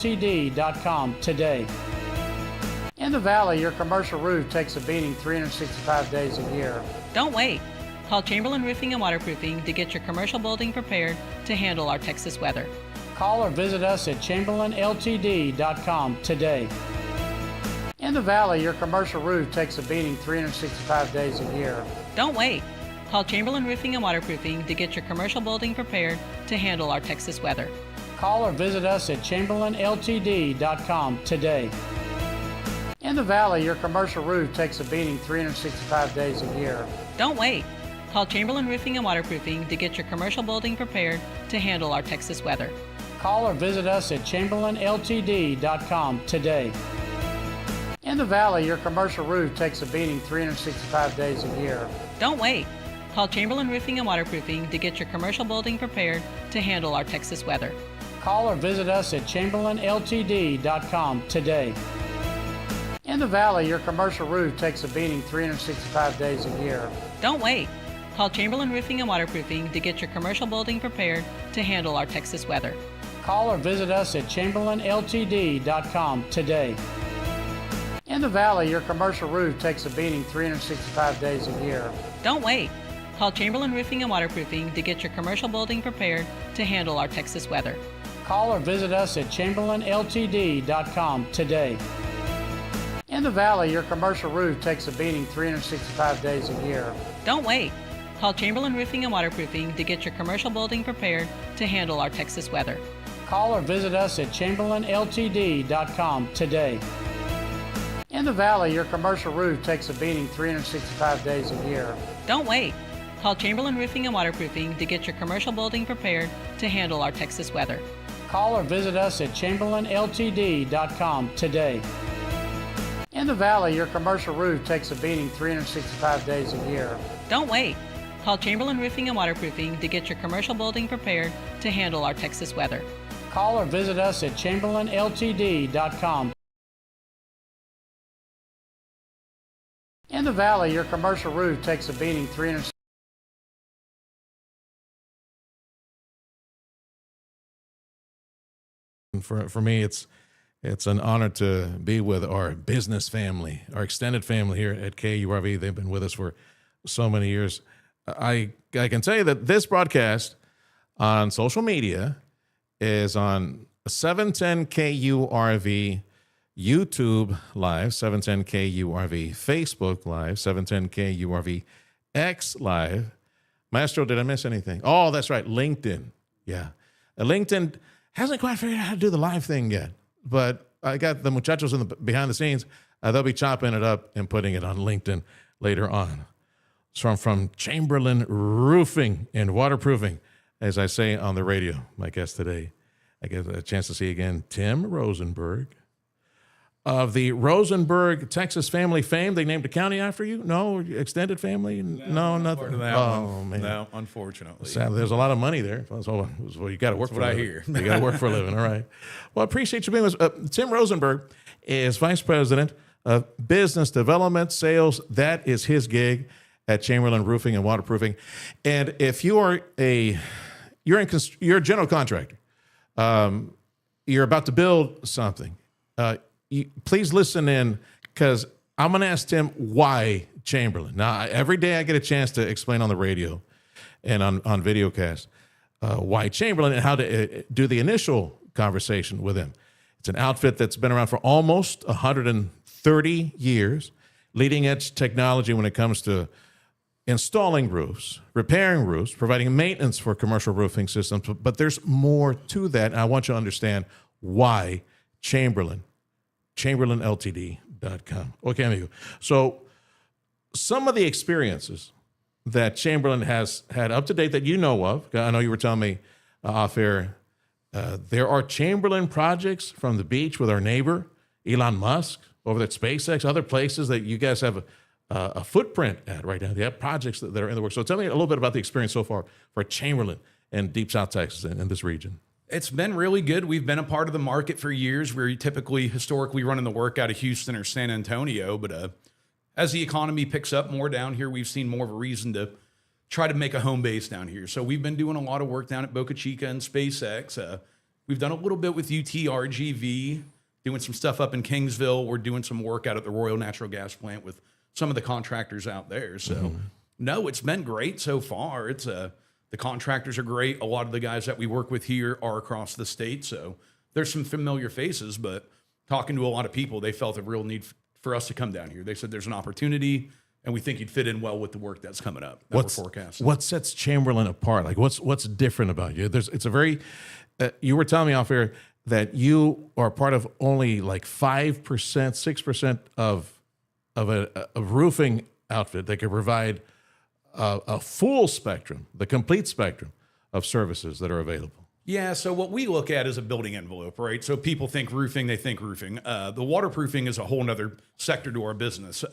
LTD.com today. In the Valley, your commercial roof takes a beating 365 days a year. Don't wait. Call Chamberlin Roofing and Waterproofing to get your commercial building prepared to handle our Texas weather. Call or visit us at ChamberlinLTD.com today. In the Valley, your commercial roof takes a beating 365 days a year. Don't wait. Call Chamberlin Roofing and Waterproofing to get your commercial building prepared to handle our Texas weather. Call or visit us at ChamberlinLTD.com today. In the Valley, your commercial roof takes a beating 365 days a year. Don't wait. Call Chamberlin Roofing and Waterproofing to get your commercial building prepared to handle our Texas weather. Call or visit us at ChamberlinLTD.com today. In the Valley, your commercial roof takes a beating 365 days a year. Don't wait. Call Chamberlin Roofing and Waterproofing to get your commercial building prepared to handle our Texas weather. Call or visit us at ChamberlinLTD.com today. In the Valley, your commercial roof takes a beating 365 days a year. Don't wait. Call Chamberlin Roofing and Waterproofing to get your commercial building prepared to handle our Texas weather. Call or visit us at ChamberlinLTD.com today. In the Valley, your commercial roof takes a beating 365 days a year. Don't wait. Call Chamberlin Roofing and Waterproofing to get your commercial building prepared to handle our Texas weather. Call or visit us at ChamberlinLTD.com today. In the Valley, your commercial roof takes a beating 365 days a year. Don't wait. Call Chamberlin Roofing and Waterproofing to get your commercial building prepared to handle our Texas weather. Call or visit us at ChamberlinLTD.com today. In the Valley, your commercial roof takes a beating 365 days a year. Don't wait. Call Chamberlin Roofing and Waterproofing to get your commercial building prepared to handle our Texas weather. Call or visit us at ChamberlinLTD.com today. In the Valley, your commercial roof takes a beating 365 days a year. Don't wait. Call Chamberlin Roofing and Waterproofing to get your commercial building prepared to handle our Texas weather. Call or visit us at ChamberlinLTD.com. In the Valley, your commercial roof takes a beating 365 For me, it's an honor to be with our business family, our extended family here at KURV. They've been with us for so many years. I can tell you that this broadcast on social media is on 710 KURV YouTube Live, 710 KURV Facebook Live, 710 KURV X Live. Maestro, did I miss anything? Oh, that's right, LinkedIn. Yeah. LinkedIn hasn't quite figured out how to do the live thing yet, but I got the muchachos behind the scenes. They'll be chopping it up and putting it on LinkedIn later on. So from Chamberlin Roofing and Waterproofing, as I say on the radio, my guest today, I get a chance to see again Tim Rosenberg of the Rosenberg, Texas family fame. They named a county after you? No? Extended family? No, nothing. Oh, man. No, unfortunately. Sadly, there's a lot of money there. So you got to work for what a I living. hear. You got to work for a living. All right. Well, I appreciate you being with us. Tim Rosenberg is Vice President of Business Development Sales. That is his gig at Chamberlin Roofing and Waterproofing. And if you're a general contractor, you're about to build something, please listen in, because I'm going to ask Tim why Chamberlin. Now, every day I get a chance to explain on the radio and on videocast why Chamberlin and how to do the initial conversation with him. It's an outfit that's been around for almost 130 years, leading edge technology when it comes to installing roofs, repairing roofs, providing maintenance for commercial roofing systems. But there's more to that. And I want you to understand why Chamberlin. ChamberlinLTD.com. Okay, amigo. So some of the experiences that Chamberlin has had up to date that you know of, I know you were telling me off air, there are Chamberlin projects from the beach with our neighbor, Elon Musk, over at SpaceX, other places that you guys have a footprint at right now. You have projects that are in the works. So tell me a little bit about the experience so far for Chamberlin and Deep South Texas and this region. It's been really good. We've been a part of the market for years. We're historically running the work out of Houston or San Antonio, but as the economy picks up more down here, we've seen more of a reason to try to make a home base down here. So we've been doing a lot of work down at Boca Chica and SpaceX. We've done a little bit with UTRGV, doing some stuff up in Kingsville. We're doing some work out at the Royal Natural Gas Plant with some of the contractors out there. So, no, it's been great so far. The contractors are great. A lot of the guys that we work with here are across the state. So there's some familiar faces, but talking to a lot of people, they felt a real need for us to come down here. They said there's an opportunity, and we think you'd fit in well with the work that's coming up that we're forecasting. What sets Chamberlin apart? Like what's different about you? It's a very, you were telling me off air that you are part of only like 5%, 6% of a roofing outfit that can provide a full spectrum, the complete spectrum of services that are available. Yeah, so what we look at is a building envelope, right? So people think roofing, they think roofing. The waterproofing is a whole nother sector to our business.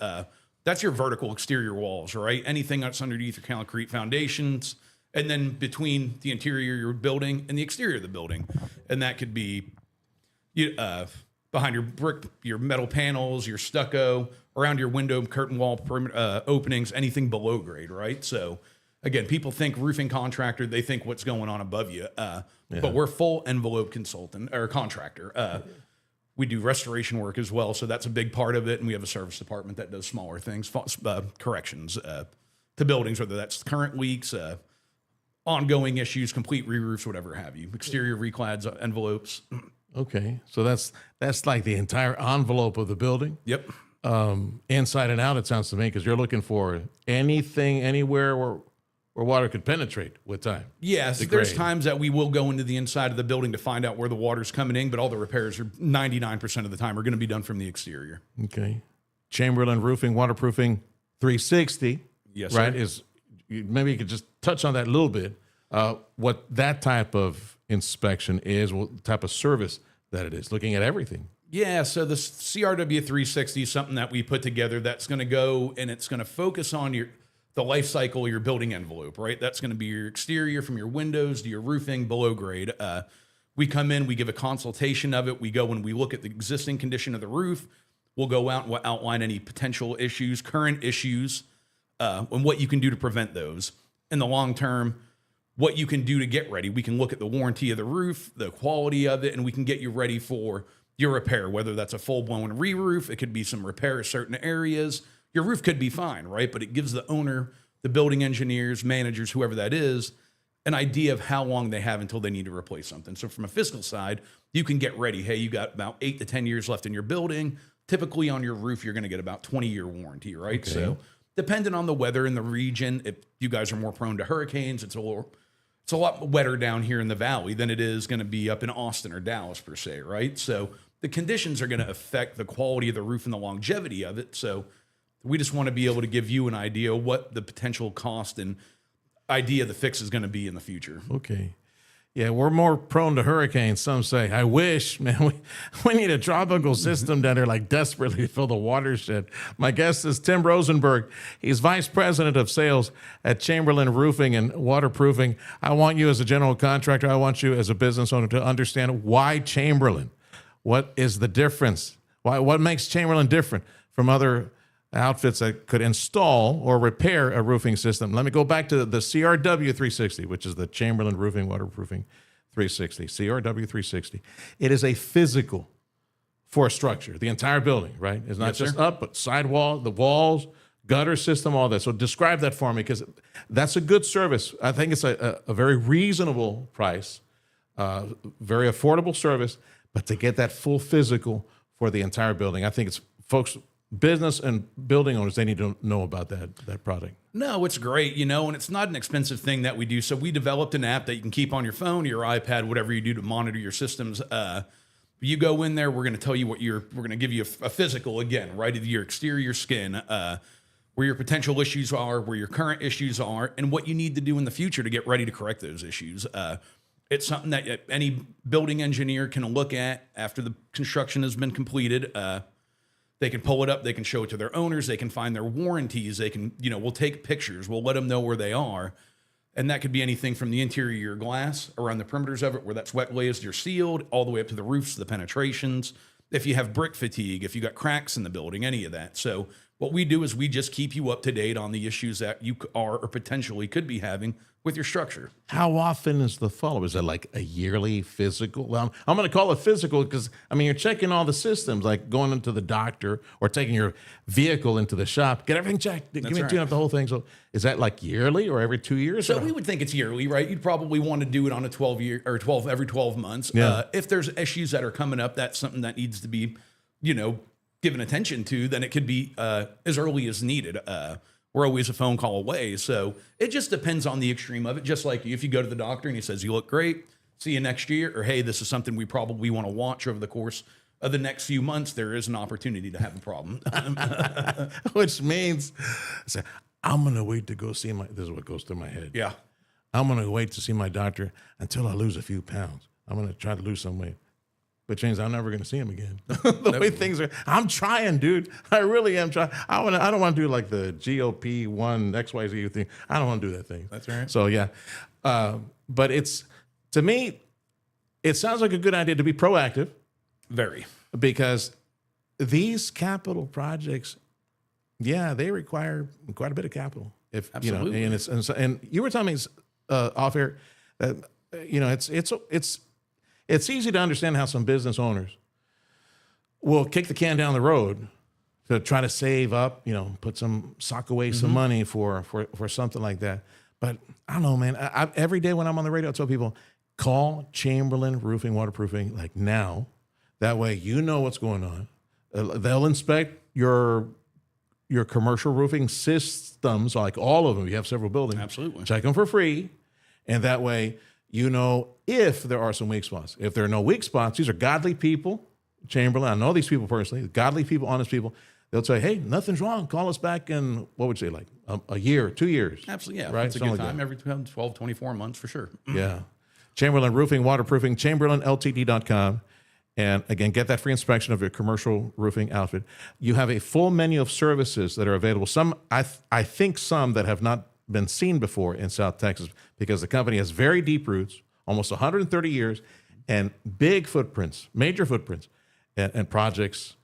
That's your vertical exterior walls, right? Anything that's underneath your concrete foundations, and then between the interior of your building and the exterior of the building. And that could be behind your brick, your metal panels, your stucco, around your window, curtain wall openings, anything below grade, right? So again, people think roofing contractor, they think what's going on above you. But we're full envelope consultant or contractor. We do restoration work as well, so that's a big part of it. And we have a service department that does smaller things, corrections to buildings, whether that's current leaks, ongoing issues, complete re-roofs, whatever have you, exterior reclads, envelopes. Okay, so that's like the entire envelope of the building. Yep. Inside and out, it sounds to me, because you're looking for anything, anywhere where water could penetrate with time. Yes, there's times that we will go into the inside of the building to find out where the water's coming in, but all the repairs are 99% of the time are going to be done from the exterior. Okay. Chamberlin Roofing, Waterproofing 360. Yes, right? sir. Maybe you could just touch on that a little bit. What that type of inspection is, what type of service that it is, looking at everything. Yeah, so the CRW 360 is something that we put together that's going to go and it's going to focus on the life cycle of your building envelope, right? That's going to be your exterior from your windows to your roofing below grade. We come in, we give a consultation of it. We go and we look at the existing condition of the roof. We'll go out and we'll outline any potential issues, current issues, and what you can do to prevent those. In the long term, what you can do to get ready. We can look at the warranty of the roof, the quality of it, and we can get you ready for your repair, whether that's a full-blown re-roof. It could be some repair of certain areas. Your roof could be fine, right? But it gives the owner, the building engineers, managers, whoever that is, an idea of how long they have until they need to replace something. So from a fiscal side, you can get ready. Hey, you got about 8 to 10 years left in your building. Typically on your roof, you're going to get about 20-year warranty, right? Okay. So depending on the weather in the region, if you guys are more prone to hurricanes, it's a lot wetter down here in the valley than it is going to be up in Austin or Dallas per se, right? So the conditions are going to affect the quality of the roof and the longevity of it. So we just want to be able to give you an idea of what the potential cost and idea of the fix is going to be in the future. Okay. Yeah, we're more prone to hurricanes. Some say, I wish, man, we need a tropical system down there like desperately to fill the watershed. My guest is Tim Rosenberg. He's Vice President of Sales at Chamberlin Roofing and Waterproofing. I want you as a general contractor, I want you as a business owner to understand why Chamberlin. What is the difference? What makes Chamberlin different from other outfits that could install or repair a roofing system? Let me go back to the CRW 360, which is the Chamberlin Roofing Waterproofing 360, CRW 360. It is a physical for a structure, the entire building, right? It's not just up, but sidewall, the walls, gutter system, all that. So describe that for me, because that's a good service. I think it's a very reasonable price, very affordable service, but to get that full physical for the entire building, I think it's folks, business and building owners, they need to know about that product. No, it's great, and it's not an expensive thing that we do. So we developed an app that you can keep on your phone, your iPad, whatever you do to monitor your systems. You go in there, we're going to tell you we're going to give you a physical again, right, of your exterior skin, where your potential issues are, where your current issues are, and what you need to do in the future to get ready to correct those issues. It's something that any building engineer can look at after the construction has been completed. They can pull it up. They can show it to their owners. They can find their warranties. They can, we'll take pictures. We'll let them know where they are. And that could be anything from the interior of your glass around the perimeters of it, where that's wet glazed or sealed, all the way up to the roofs, the penetrations. If you have brick fatigue, if you got cracks in the building, any of that. So what we do is we just keep you up to date on the issues that you are or potentially could be having with your structure. How often is the follow-up? Is it like a yearly physical? Well, I'm going to call it physical because, I mean, you're checking all the systems, like going into the doctor or taking your vehicle into the shop, get everything checked, give me a tune up the whole thing. So is that like yearly or every 2 years? So we would think it's yearly, right? You'd probably want to do it on a 12-year or every 12 months. Yeah. If there's issues that are coming up, that's something that needs to be, given attention to, then it could be as early as needed. We're always a phone call away. So it just depends on the extreme of it. Just like if you go to the doctor and he says, you look great, see you next year, or hey, this is something we probably want to watch over the course of the next few months, there is an opportunity to have a problem. Which means, I'm going to wait to go see this is what goes through my head. Yeah. I'm going to wait to see my doctor until I lose a few pounds. I'm going to try to lose some weight. Which means I'm never going to see him again. The way things are, I'm trying, dude. I really am trying. I don't want to do like the GOP1 XYZ thing. I don't want to do that thing. That's right. So yeah, but to me, it sounds like a good idea to be proactive. Very. Because these capital projects, yeah, they require quite a bit of capital. Absolutely. And you were telling me off air that it's easy to understand how some business owners will kick the can down the road to try to save up, sock away some money for something like that. But I don't know, man. Every day when I'm on the radio, I tell people, call Chamberlin Roofing, Waterproofing, like now. That way you know what's going on. They'll inspect your commercial roofing systems, like all of them. You have several buildings. Absolutely. Check them for free. And that way, if there are some weak spots. If there are no weak spots, these are godly people. Chamberlin, I know these people personally, godly people, honest people. They'll say, hey, nothing's wrong. Call us back in, what would you say, like a year, 2 years? Absolutely, yeah. Right? It's a good time, every 12, 24 months for sure. Yeah. Chamberlin Roofing, Waterproofing, ChamberlinLTD.com. And again, get that free inspection of your commercial roofing outfit. You have a full menu of services that are available. Some, I think some that have not been seen before in South Texas, because the company has very deep roots, almost 130 years, and big footprints, major footprints, and projects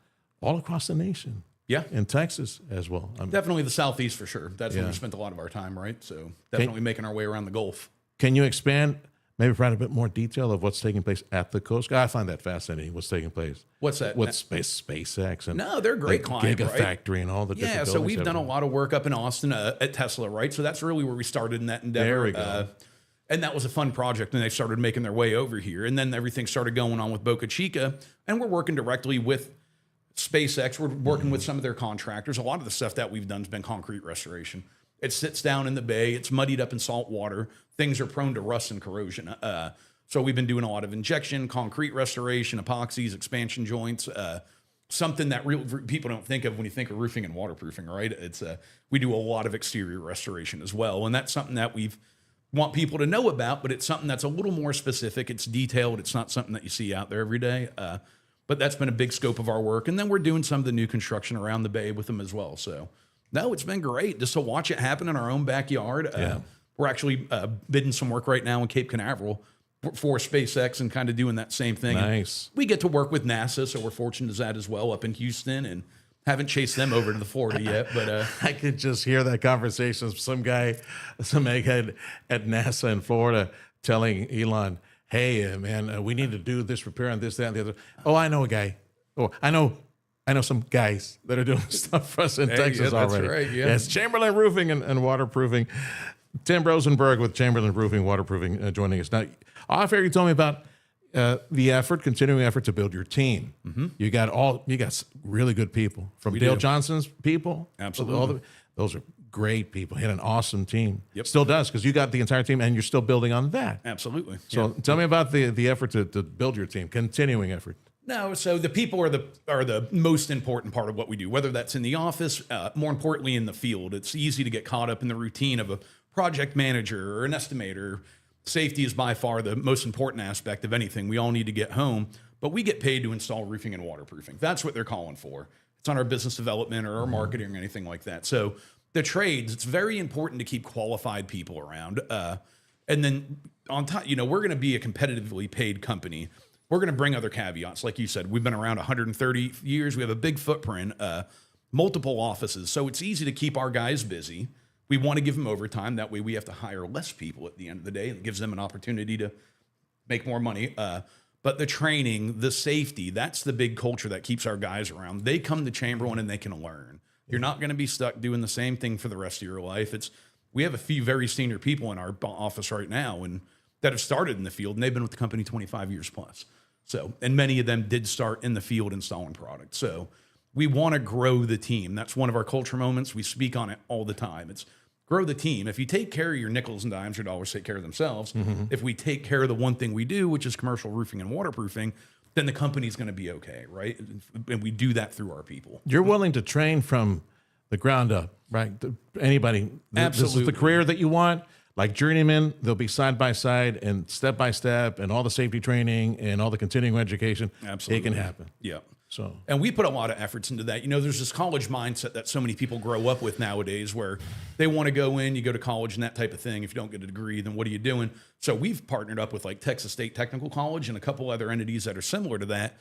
all across the nation. Yeah. In Texas as well. Definitely the Southeast for sure. That's where we spent a lot of our time, right? So definitely making our way around the Gulf. Can you expand, maybe provide a bit more detail of what's taking place at the Coast Guard? I find that fascinating, what's taking place. What's that? With SpaceX and no, they're a great client, right? Gigafactory and all the different buildings. So we've done a lot of work up in Austin at Tesla, right? So that's really where we started in that endeavor. There we go. And that was a fun project, and they started making their way over here. And then everything started going on with Boca Chica, and we're working directly with SpaceX. We're working with some of their contractors. A lot of the stuff that we've done has been concrete restoration. It sits down in the bay. It's muddied up in salt water. Things are prone to rust and corrosion. So we've been doing a lot of injection, concrete restoration, epoxies, expansion joints, something that real people don't think of when you think of roofing and waterproofing, right? It's we do a lot of exterior restoration as well. And that's something that we've want people to know about, but it's something that's a little more specific. It's detailed. It's not something that you see out there every day. But that's been a big scope of our work. And then we're doing some of the new construction around the bay with them as well. So, no, it's been great just to watch it happen in our own backyard. We're actually bidding some work right now in Cape Canaveral for SpaceX and kind of doing that same thing. Nice. And we get to work with NASA, so we're fortunate as that as well up in Houston, and haven't chased them over to the Florida yet. But I could just hear that conversation. Some guy, some egghead at NASA in Florida telling Elon, hey, man, we need to do this repair on this, that, and the other. Oh, I know a guy. Oh, I know some guys that are doing stuff for us in Texas already. That's right, yeah. Yes, Chamberlin Roofing and Waterproofing. Tim Rosenberg with Chamberlin Roofing, Waterproofing joining us. Now, off air, you told me about the continuing effort to build your team. Mm-hmm. You got really good people from Dale Johnson's people. Absolutely. Those are great people. He had an awesome team. Yep. Still does, because you got the entire team and you're still building on that. Absolutely. So tell me about the effort to build your team, continuing effort. No, so the people are the most important part of what we do, whether that's in the office, more importantly in the field. It's easy to get caught up in the routine of a project manager or an estimator. Safety is by far the most important aspect of anything. We all need to get home, but we get paid to install roofing and waterproofing. That's what they're calling for. It's on our business development or our marketing or anything like that. So the trades, it's very important to keep qualified people around. And then on top, we're going to be a competitively paid company. We're going to bring other caveats. Like you said, we've been around 130 years. We have a big footprint, multiple offices. So it's easy to keep our guys busy. We want to give them overtime. That way we have to hire less people at the end of the day, and it gives them an opportunity to make more money. But the training, the safety, that's the big culture that keeps our guys around. They come to Chamberlain and they can learn. You're not going to be stuck doing the same thing for the rest of your life. We have a few very senior people in our office right now and that have started in the field, and they've been with the company 25 years plus. So, and many of them did start in the field installing products. So we want to grow the team. That's one of our culture moments. We speak on it all the time. It's grow the team. If you take care of your nickels and dimes, your dollars take care of themselves. If we take care of the one thing we do, which is commercial roofing and waterproofing, then the company's going to be okay, right? And we do that through our people. You're willing to train from the ground up, right? Anybody. Absolutely. This is the career that you want. Like journeymen, they'll be side by side and step by step, and all the safety training and all the continuing education. Absolutely. It can happen. Yeah. So, and we put a lot of efforts into that. There's this college mindset that so many people grow up with nowadays where they want to go in, you go to college and that type of thing. If you don't get a degree, then what are you doing? So we've partnered up with like Texas State Technical College and a couple other entities that are similar to that.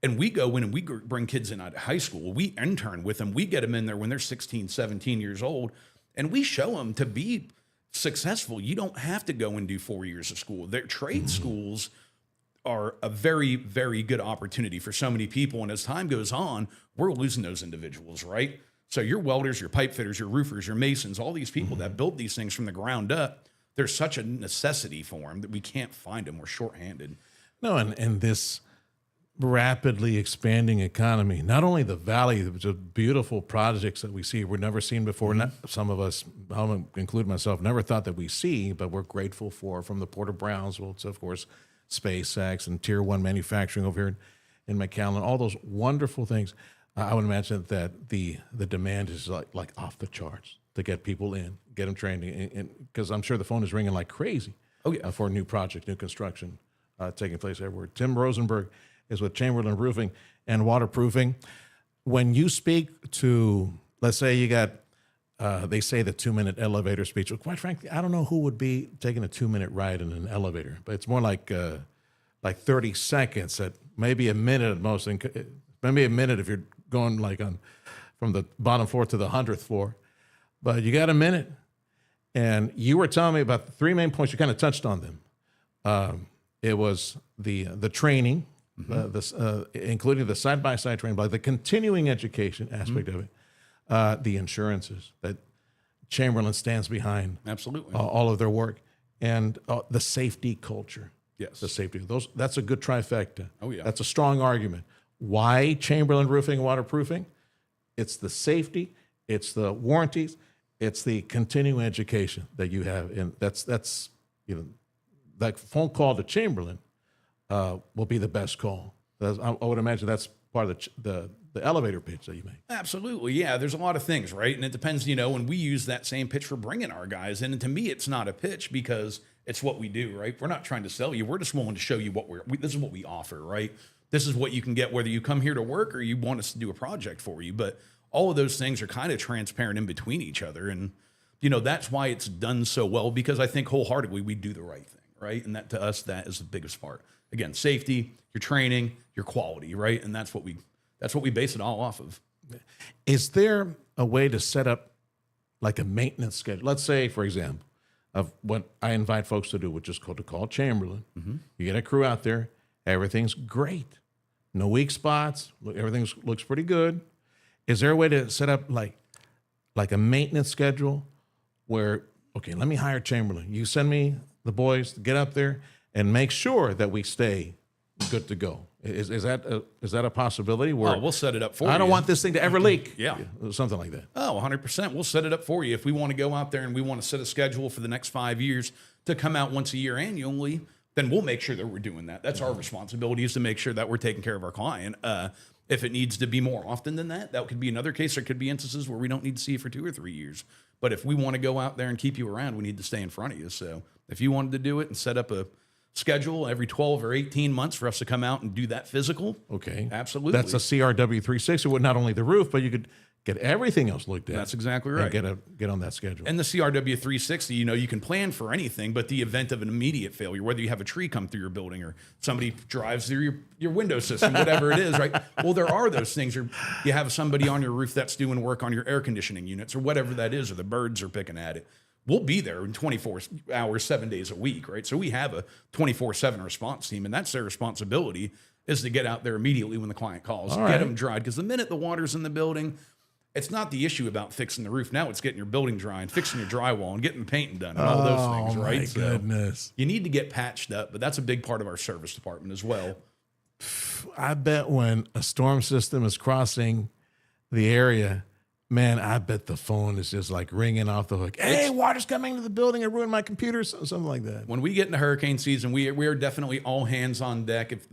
And we go in and we bring kids in out of high school. We intern with them. We get them in there when they're 16, 17 years old. And we show them to be successful. You don't have to go and do 4 years of school. Their trade schools are a very, very good opportunity for so many people. And as time goes on, we're losing those individuals, right? So your welders, your pipe fitters, your roofers, your masons, all these people that build these things from the ground up, there's such a necessity for them that we can't find them. We're shorthanded. no, and this rapidly expanding economy, not only the valley, the beautiful projects that we see we've never seen before. Not, some of us, I'll include myself, never thought that we see, but we're grateful for, from the Port of Brownsville to, of course, SpaceX and Tier 1 manufacturing over here in McAllen, all those wonderful things. I would imagine that the demand is like off the charts to get people in, get them trained, and because I'm sure the phone is ringing like crazy. Oh, yeah. For new project, new construction taking place everywhere. Tim Rosenberg is with Chamberlin Roofing and Waterproofing. When you speak to, let's say you got, they say the 2-minute elevator speech. Well, quite frankly, I don't know who would be taking a 2-minute ride in an elevator, but it's more like 30 seconds, at maybe a minute at most. Maybe a minute if you're going like from the bottom floor to the 100th floor. But you got a minute. And you were telling me about the 3 main points. You kind of touched on them. It was the training, including the side-by-side training, like the continuing education aspect of it, the insurances that Chamberlain stands behind. Absolutely. All of their work, and the safety culture. Yes. The safety. That's a good trifecta. Oh, yeah. That's a strong argument. Why Chamberlin Roofing and Waterproofing? It's the safety, it's the warranties, it's the continuing education that you have. And that's that phone call to Chamberlain will be the best call. I would imagine that's part of the elevator pitch that you make. Absolutely. Yeah. There's a lot of things, right? And it depends, when we use that same pitch for bringing our guys in. And to me, it's not a pitch because it's what we do, right? We're not trying to sell you. We're just willing to show you this is what we offer, right? This is what you can get whether you come here to work or you want us to do a project for you. But all of those things are kind of transparent in between each other. And, that's why it's done so well, because I think wholeheartedly we do the right thing, right? And that to us, that is the biggest part. Again, safety, your training, your quality, right? And that's what we base it all off of. Is there a way to set up like a maintenance schedule? Let's say, for example, of what I invite folks to do, which is to call Chamberlain. You get a crew out there, everything's great. No weak spots, everything looks pretty good. Is there a way to set up like a maintenance schedule where, okay, let me hire Chamberlain. You send me the boys to get up there and make sure that we stay good to go. Is that a possibility? Where we'll set it up for you. I don't want this thing to ever leak. Yeah. Something like that. Oh, 100%. We'll set it up for you. If we want to go out there and we want to set a schedule for the next 5 years to come out once a year annually, then we'll make sure that we're doing that. That's our responsibility, is to make sure that we're taking care of our client. If it needs to be more often than that could be another case. There could be instances where we don't need to see you for 2 or 3 years. But if we want to go out there and keep you around, we need to stay in front of you. So if you wanted to do it and set up a schedule every 12 or 18 months for us to come out and do that physical. Okay. Absolutely. That's a CRW 360 with not only the roof, but you could get everything else looked at. That's exactly right. And get on that schedule. And the CRW 360, you can plan for anything, but the event of an immediate failure, whether you have a tree come through your building or somebody drives through your window system, whatever it is, right? Well, there are those things. Or you have somebody on your roof that's doing work on your air conditioning units or whatever that is, or the birds are picking at it. We'll be there in 24 hours, 7 days a week, right? So we have a 24/7 response team, and that's their responsibility, is to get out there immediately when the client calls, get them dried. Because the minute the water's in the building, it's not the issue about fixing the roof. Now it's getting your building dry and fixing your drywall and getting the painting done and all those things, right? My goodness. So you need to get patched up, but that's a big part of our service department as well. I bet when a storm system is crossing the area, man, I bet the phone is just like ringing off the hook. Hey, water's coming to the building and ruined my computer, something like that. When we get into hurricane season, we are definitely all hands on deck. If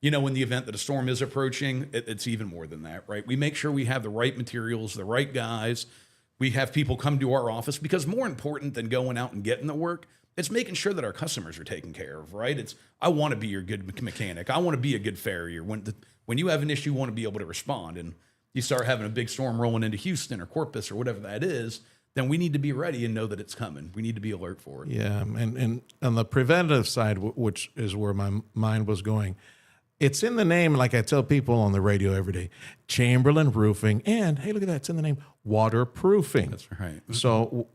in the event that a storm is approaching, it's even more than that, right? We make sure we have the right materials, the right guys. We have people come to our office, because more important than going out and getting the work, it's making sure that our customers are taken care of, right? I want to be your good mechanic. I want to be a good farrier. When you have an issue, you want to be able to respond. And you start having a big storm rolling into Houston or Corpus or whatever that is, then we need to be ready and know that it's coming. We need to be alert for it. Yeah, and on the preventative side, which is where my mind was going, it's in the name, like I tell people on the radio every day, Chamberlin Roofing, and hey, look at that, it's in the name, waterproofing. That's right. So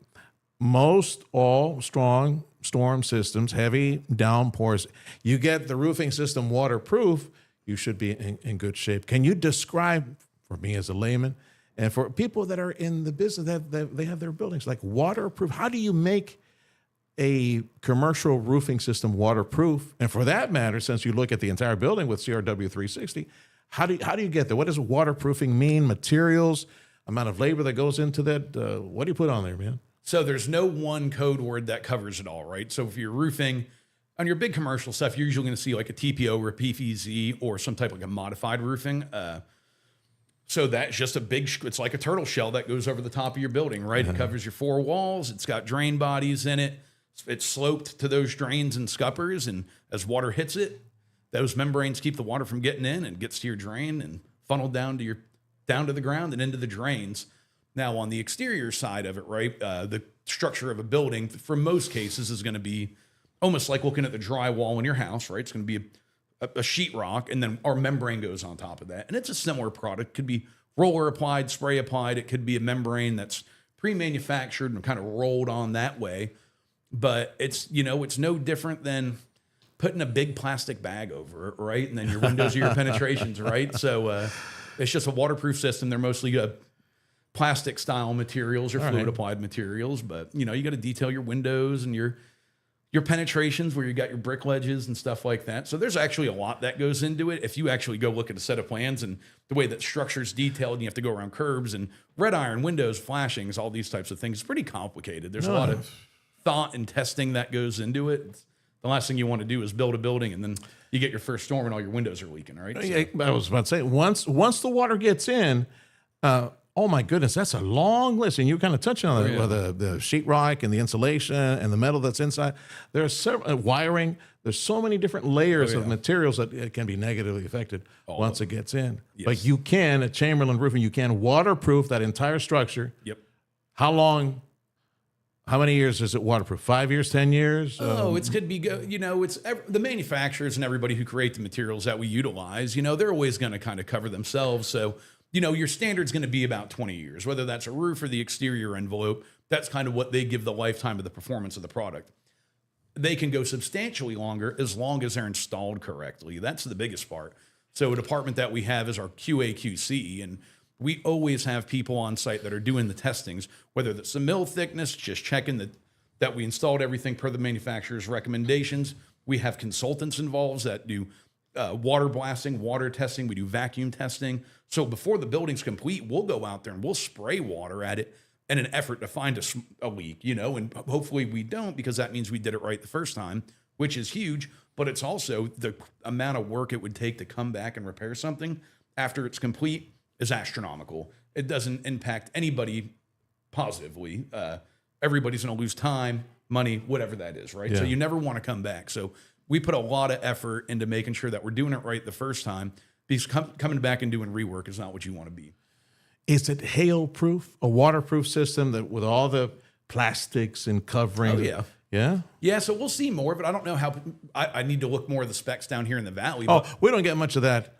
most all strong storm systems, heavy downpours, you get the roofing system waterproof, you should be in good shape. Can you describe, for me as a layman, and for people that are in the business, they have their buildings like waterproof, how do you make a commercial roofing system waterproof? And for that matter, since you look at the entire building with CRW 360, how do you get there? What does waterproofing mean? Materials, amount of labor that goes into that? What do you put on there, man? So there's no one code word that covers it all, right? So if you're roofing on your big commercial stuff, you're usually going to see like a TPO or a PVZ or some type of like a modified roofing. So that's just it's like a turtle shell that goes over the top of your building, right? It covers your four walls. It's got drain bodies in it. It's sloped to those drains and scuppers. And as water hits it, those membranes keep the water from getting in and gets to your drain and funneled down to the ground and into the drains. Now on the exterior side of it, right? The structure of a building for most cases is going to be almost like looking at the drywall in your house, right? It's going to be a sheetrock, and then our membrane goes on top of that. And it's a similar product. It could be roller applied, spray applied. It could be a membrane that's pre-manufactured and kind of rolled on that way. But it's no different than putting a big plastic bag over it, right? And then your windows are your penetrations, right? So it's just a waterproof system. They're mostly plastic style materials or fluid applied materials, but you got to detail your windows and your penetrations where you got your brick ledges and stuff like that. So there's actually a lot that goes into it. If you actually go look at a set of plans and the way that structure's detailed, and you have to go around curbs and red iron, windows, flashings, all these types of things, it's pretty complicated. There's a lot of thought and testing that goes into it. The last thing you want to do is build a building and then you get your first storm and all your windows are leaking, right? So, yeah, I was about to say, once the water gets in, oh my goodness, that's a long list. And you kind of touched on the sheetrock and the insulation and the metal that's inside. There's several wiring. There's so many different layers of materials that it can be negatively affected once it gets in. Yes. But you can, at Chamberlin Roofing, you can waterproof that entire structure. Yep. How long? How many years is it waterproof? 5 years, 10 years? It could be, it's the manufacturers and everybody who create the materials that we utilize, they're always going to kind of cover themselves. So, your standard's going to be about 20 years, whether that's a roof or the exterior envelope. That's kind of what they give the lifetime of the performance of the product. They can go substantially longer as long as they're installed correctly. That's the biggest part. So a department that we have is our QA/QC, and we always have people on site that are doing the testings, whether that's the mill thickness, just checking that we installed everything per the manufacturer's recommendations. We have consultants involved that do water blasting, water testing. We do vacuum testing. So before the building's complete, we'll go out there and we'll spray water at it in an effort to find a leak, and hopefully we don't, because that means we did it right the first time, which is huge. But it's also the amount of work it would take to come back and repair something after it's complete is astronomical. It doesn't impact anybody positively. Everybody's going to lose time, money, whatever that is, right? Yeah. So you never want to come back. So we put a lot of effort into making sure that we're doing it right the first time, because coming back and doing rework is not what you want to be. Is it hail-proof, a waterproof system that with all the plastics and covering? Oh, yeah. Yeah? Yeah, so we'll see more, but I don't know how. I need to look more of the specs down here in the valley. Oh, But we don't get much of that.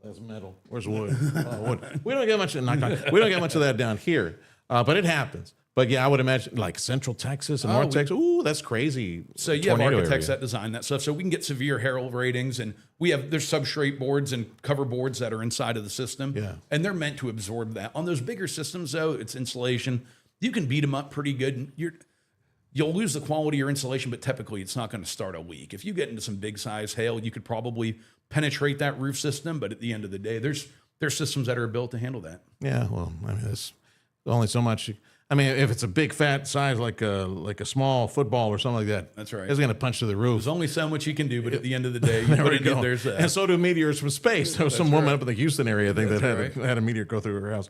That's metal. Where's wood? Oh, wood. We don't get much. We don't get much of that down here, but it happens. But yeah, I would imagine like Central Texas and North Texas. Ooh, that's crazy. So you have Tornado architects area. that design that stuff, so we can get severe hail ratings, and there's substrate boards and cover boards that are inside of the system, Yeah. and they're meant to absorb that. On those bigger systems, though, it's insulation. You can beat them up pretty good. And you'll lose the quality of your insulation, but typically it's not going to start a leak. If you get into some big size hail, you could probably penetrate that roof system, but at the end of the day, there's systems that are built to handle that. Yeah, well, I mean, there's only so much. I mean, if it's a big fat size like a small football or something like that, That's right. It's going to punch to the roof. There's only so much you can do, but at the end of the day, you There put we it go. in, there's And so do meteors from space. There was some woman up in the Houston area, I think, that had a meteor go through her house.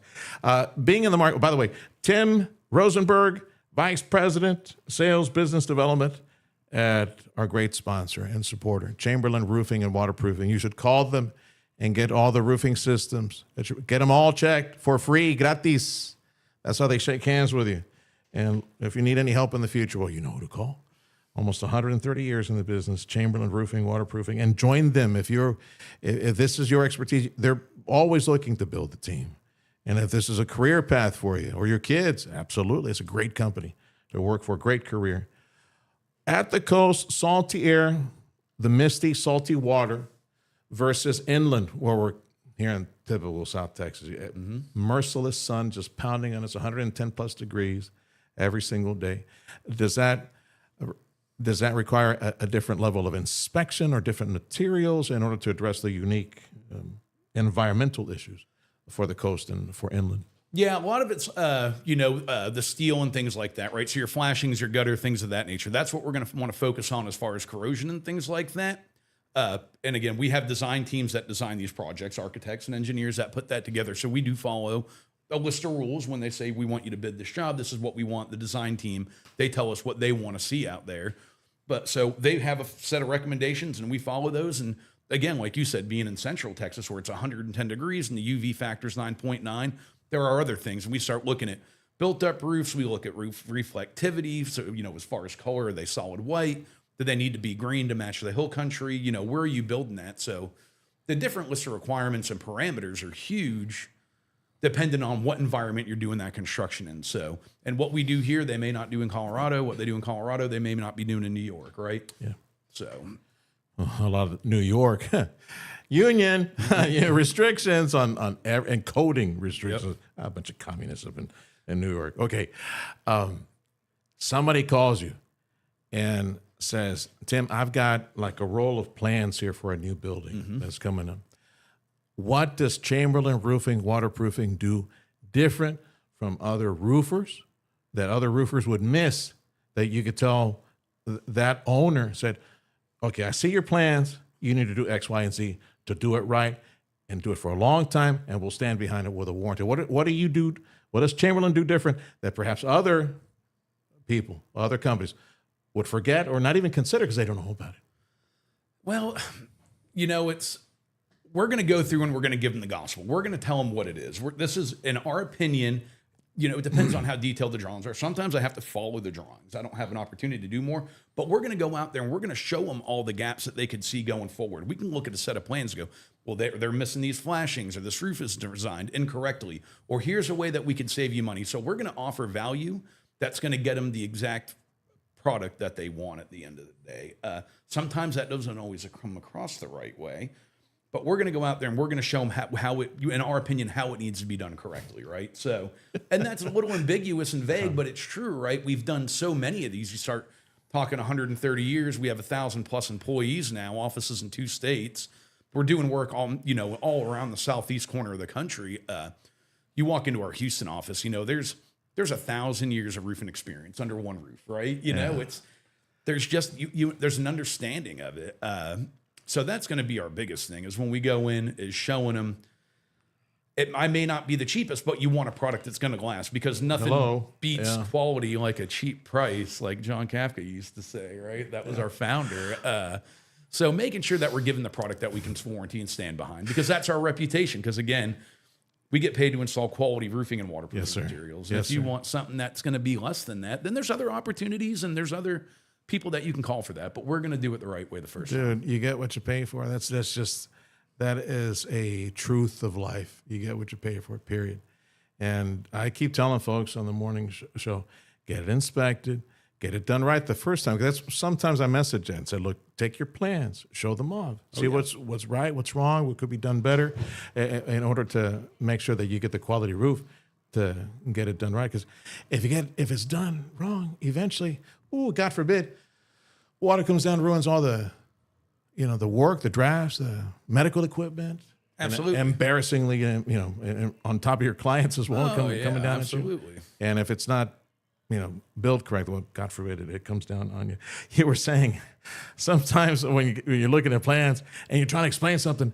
Being in the market, by the way, Tim Rosenberg, Vice President, Sales Business Development at our great sponsor and supporter, Chamberlin Roofing and Waterproofing. You should call them and get all the roofing systems. Get them all checked for free, gratis. That's how they shake hands with you. And if you need any help in the future, well, you know who to call. Almost 130 years in the business, Chamberlin Roofing, Waterproofing, and join them if this is your expertise. They're always looking to build the team. And if this is a career path for you or your kids, absolutely. It's a great company to work for, great career. At the coast, salty air, the misty, salty water versus inland, where we're here in typical South Texas. Merciless sun just pounding on us, 110 plus degrees every single day. Does that require a different level of inspection or different materials in order to address the unique environmental issues for the coast and for inland? Yeah, a lot of it's, the steel and things like that, right? So your flashings, your gutter, things of that nature. That's what we're going to want to focus on as far as corrosion and things like that. And again, we have design teams that design these projects, architects and engineers that put that together. So we do follow a list of rules when they say, we want you to bid this job. This is what we want. The design team, they tell us what they want to see out there. But so they have a set of recommendations and we follow those. And again, like you said, being in Central Texas where it's 110 degrees and the UV factor is 9.9, there are other things. And we start looking at built up roofs. We look at roof reflectivity. So, as far as color, are they solid white? Do they need to be green to match the hill country? Where are you building that? So the different list of requirements and parameters are huge depending on what environment you're doing that construction in. So, and what we do here, they may not do in Colorado. What they do in Colorado, they may not be doing in New York, right? Yeah. So a lot of New York union restrictions on and coding restrictions. Yep. A bunch of communists up in New York. Okay. Somebody calls you and says, Tim, I've got like a roll of plans here for a new building that's coming up. What does Chamberlin Roofing, Waterproofing do different from other roofers that other roofers would miss that you could tell that owner said, okay, I see your plans. You need to do X, Y, and Z to do it right and do it for a long time, and we'll stand behind it with a warranty. What do you do? What does Chamberlin do different that perhaps other people, other companies would forget or not even consider because they don't know about it? Well, we're going to go through and we're going to give them the gospel. We're going to tell them what it is. This is, in our opinion, it depends on how detailed the drawings are. Sometimes I have to follow the drawings. I don't have an opportunity to do more, but we're going to go out there and we're going to show them all the gaps that they could see going forward. We can look at a set of plans and go, well, they're missing these flashings, or this roof is designed incorrectly, or here's a way that we could save you money. So we're going to offer value that's going to get them the exact product that they want at the end of the day. Sometimes that doesn't always come across the right way, but we're going to go out there and we're going to show them how it, in our opinion, how it needs to be done correctly, right? So, and that's a little ambiguous and vague, but it's true, right? We've done so many of these. You start talking 130 years. We have 1,000+ employees now, offices in 2 states. We're doing work all around the southeast corner of the country. You walk into our Houston office, there's 1,000 years of roofing experience under one roof, right? There's just there's an understanding of it. So that's going to be our biggest thing is when we go in is showing them I may not be the cheapest, but you want a product that's going to last because nothing beats quality like a cheap price, like John Kafka used to say, right? That was our founder. So making sure that we're giving the product that we can warranty and stand behind because that's our reputation. Because again, We get paid to install quality roofing and waterproofing Yes, sir. materials. Yes, If you sir. want something that's going to be less than that, then there's other opportunities and there's other people that you can call for that. But we're going to do it the right way the first time. Dude, you get what you pay for. That is a truth of life. You get what you pay for, period. And I keep telling folks on the morning show, get it inspected, get it done right the first time. That's sometimes I message and say, look, take your plans, show them off, see what's right, what's wrong, what could be done better, in order to make sure that you get the quality roof to get it done right. Because if it's done wrong, eventually, God forbid, water comes down and ruins all the work, the drafts, the medical equipment. Absolutely. And embarrassingly, and on top of your clients as well, coming down absolutely. at you. And if it's not, built correctly, well, God forbid it comes down on you. You were saying sometimes when you're looking at plans and you're trying to explain something,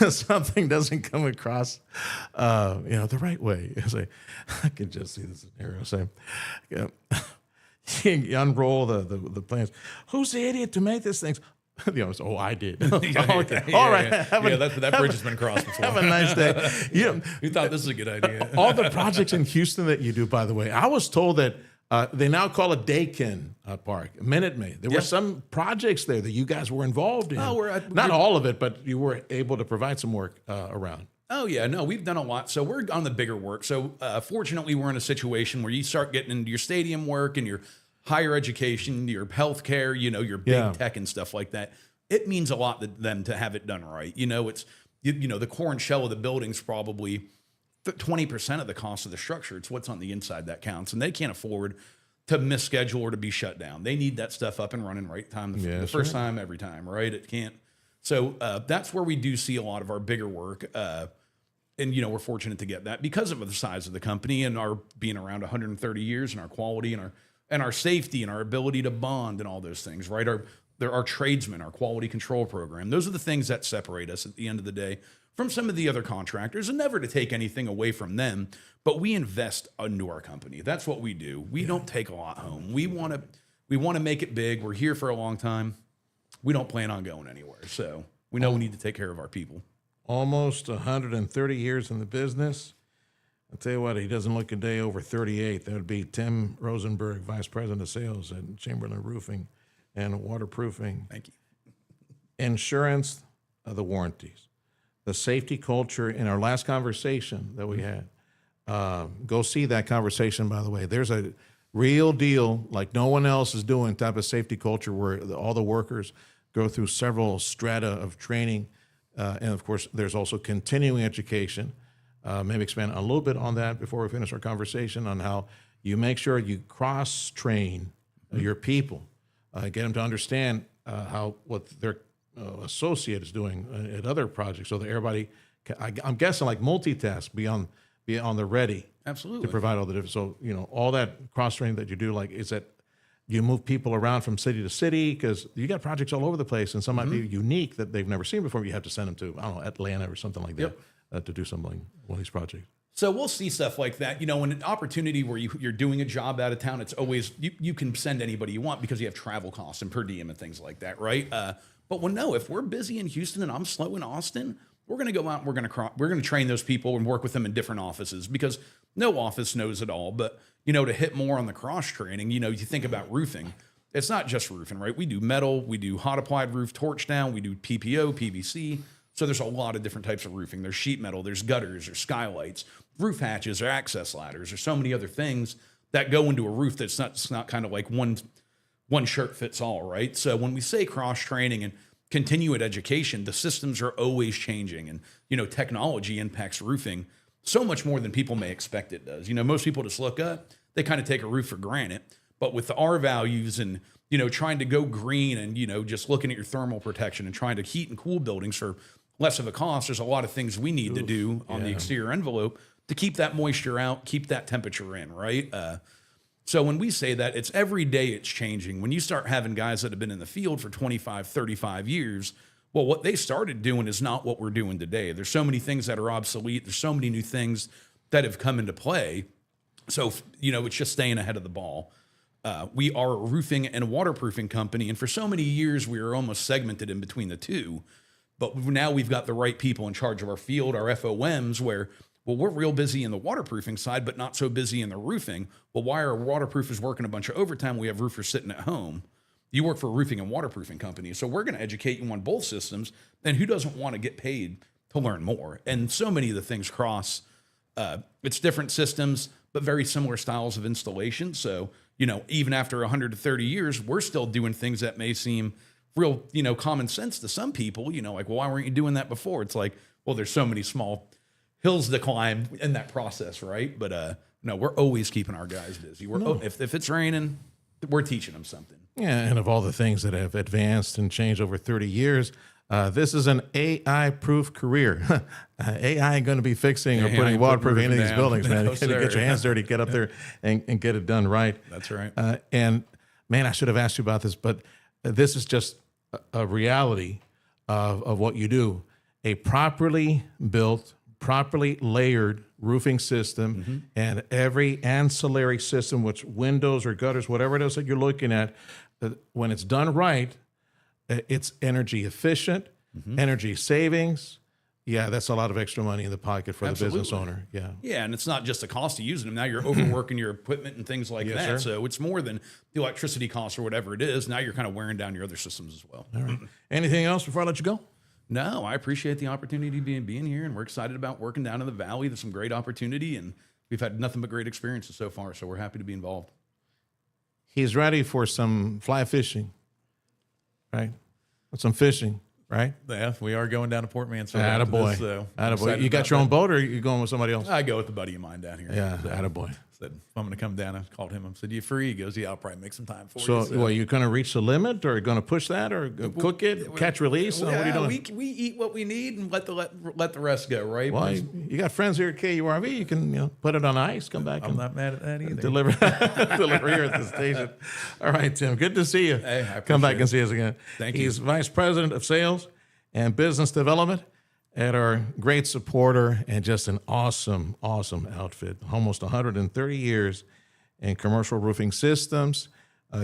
something doesn't come across, the right way. It's like, I can just see this scenario saying, you unroll the plans. Who's the idiot to make this thing? I did. Okay. All right. That bridge has been crossed before. Have a nice day. You thought this was a good idea. All the projects in Houston that you do, by the way, I was told that they now call it Dakin Park, Minute Maid. There were some projects there that you guys were involved in. Not all of it, but you were able to provide some work around. Oh, yeah. No, we've done a lot. So we're on the bigger work. So fortunately, we're in a situation where you start getting into your stadium work and your higher education, your healthcare, your big tech and stuff like that. It means a lot to them to have it done right. It's, the core and shell of the building's probably 20% of the cost of the structure. It's what's on the inside that counts. And they can't afford to misschedule or to be shut down. They need that stuff up and running right time, the first time, every time, right? It can't. So that's where we do see a lot of our bigger work. And, we're fortunate to get that because of the size of the company and our being around 130 years and our quality and our safety and our ability to bond and all those things, right? Our tradesmen, our quality control program. Those are the things that separate us at the end of the day from some of the other contractors, and never to take anything away from them, but we invest into our company. That's what we do. We don't take a lot home. We want to make it big. We're here for a long time. We don't plan on going anywhere. So we know we need to take care of our people. Almost 130 years in the business. I'll tell you what, he doesn't look a day over 38. That would be Tim Rosenberg, Vice President of Sales at Chamberlin Roofing and Waterproofing. Thank you. Insurance, the warranties, the safety culture. In our last conversation that we had, go see that conversation, by the way. There's a real deal, like no one else is doing, type of safety culture where all the workers go through several strata of training. And of course, there's also continuing education. Maybe expand a little bit on that before we finish our conversation on how you make sure you cross-train your people, get them to understand what their associate is doing at other projects, so that everybody, I'm guessing, like multitask, be on the ready. Absolutely. To provide all the different. So all that cross-training that you do, like, is that you move people around from city to city because you got projects all over the place, and some might be unique that they've never seen before. You have to send them to, I don't know, Atlanta or something like that. To do something, one of these projects. So we'll see stuff like that. When an opportunity where you're doing a job out of town, it's always, you can send anybody you want because you have travel costs and per diem and things like that, right? But if we're busy in Houston and I'm slow in Austin, we're going to go out and we're going to train those people and work with them in different offices because no office knows it all. But, to hit more on the cross training, you think about roofing. It's not just roofing, right? We do metal, we do hot applied roof torch down, we do PPO, PVC. So there's a lot of different types of roofing. There's sheet metal, there's gutters, there's skylights, roof hatches, or access ladders. There's so many other things that go into a roof that's not kind of like one shirt fits all, right? So when we say cross training and continued education, the systems are always changing, and technology impacts roofing so much more than people may expect it does. Most people just look up, they kind of take a roof for granted, but with the R values and trying to go green and just looking at your thermal protection and trying to heat and cool buildings for less of a cost, there's a lot of things we need to do on the exterior envelope to keep that moisture out, keep that temperature in, right? So when we say that, it's every day it's changing. When you start having guys that have been in the field for 25, 35 years, well, what they started doing is not what we're doing today. There's so many things that are obsolete. There's so many new things that have come into play. So, it's just staying ahead of the ball. We are a roofing and waterproofing company, and for so many years, we were almost segmented in between the two. But now we've got the right people in charge of our field, our FOMs, where well, we're real busy in the waterproofing side, but not so busy in the roofing. Well, why are waterproofers working a bunch of overtime? We have roofers sitting at home. You work for a roofing and waterproofing company. So we're going to educate you on both systems. And who doesn't want to get paid to learn more? And so many of the things cross. It's different systems, but very similar styles of installation. So, even after 130 years, we're still doing things that may seem real, common sense to some people, like, well, why weren't you doing that before? It's like, well, there's so many small hills to climb in that process, right? But no, we're always keeping our guys busy. If it's raining, we're teaching them something. Yeah, and of all the things that have advanced and changed over 30 years, this is an AI-proof career. AI ain't going to be fixing or putting waterproofing into these buildings, man. No, You got to get your hands dirty, get up there and get it done right. That's right. And man, I should have asked you about this, but this is just a reality of what you do. A properly built, properly layered roofing system, and every ancillary system, which windows or gutters, whatever it is that you're looking at, when it's done right, it's energy efficient, energy savings. Yeah, that's a lot of extra money in the pocket for the business owner. Yeah. Yeah, and it's not just the cost of using them. Now you're overworking your equipment and things like that. Sir. So it's more than the electricity cost or whatever it is. Now you're kind of wearing down your other systems as well. All right. Anything else before I let you go? No, I appreciate the opportunity being here, and we're excited about working down in the valley. There's some great opportunity, and we've had nothing but great experiences so far, so we're happy to be involved. He's ready for some fly fishing, right? Some fishing, right? Yeah, we are going down to Port Mansfield. Attaboy. So Attaboy. You got your own boat, or are you going with somebody else? I go with a buddy of mine down here. Yeah, so, attaboy. said, if I'm going to come down, I called him. I said, you free? He goes, yeah, I'll probably make some time for So, you. what, you going to reach the limit, or going to push that, or cook it, catch release? What are you doing? We eat what we need and let the rest go, right? Well, you got friends here at KURV. You can put it on ice, come back I'm and not mad at that either. deliver here at the station. All right, Tim, good to see you. Hey, I come back appreciate and see us again. Thank you. He's Vice President of Sales and Business Development at our great supporter and just an awesome, awesome outfit. Almost 130 years in commercial roofing systems.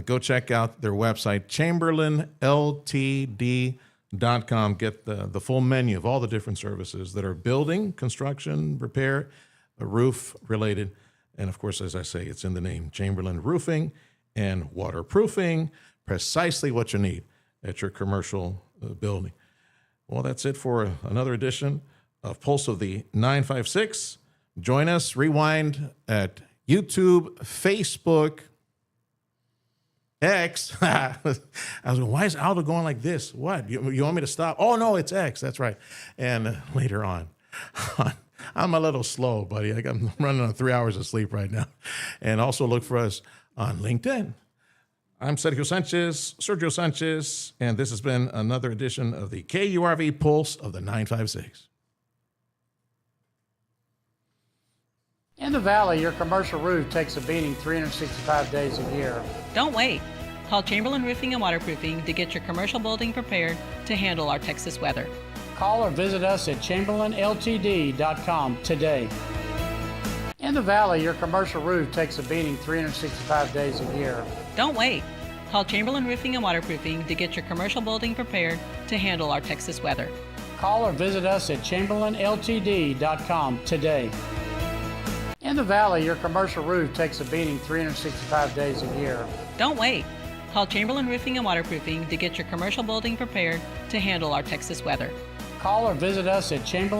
Go check out their website, chamberlinltd.com. Get the full menu of all the different services that are building, construction, repair, roof related. And of course, as I say, it's in the name, Chamberlin Roofing and Waterproofing, precisely what you need at your commercial building. Well, that's it for another edition of Pulse of the 956. Join us, rewind at YouTube, Facebook, X. I was going, why is Aldo going like this? What? You want me to stop? Oh, no, it's X. That's right. And later on, I'm a little slow, buddy. I'm running on 3 hours of sleep right now. And also look for us on LinkedIn. I'm Sergio Sanchez, and this has been another edition of the KURV Pulse of the 956. In the Valley, your commercial roof takes a beating 365 days a year. Don't wait. Call Chamberlin Roofing and Waterproofing to get your commercial building prepared to handle our Texas weather. Call or visit us at chamberlinltd.com today. In the Valley, your commercial roof takes a beating 365 days a year. Don't wait. Call Chamberlin Roofing and Waterproofing to get your commercial building prepared to handle our Texas weather. Call or visit us at chamberlinltd.com today. In the Valley, your commercial roof takes a beating 365 days a year. Don't wait. Call Chamberlin Roofing and Waterproofing to get your commercial building prepared to handle our Texas weather. Call or visit us at Chamberlin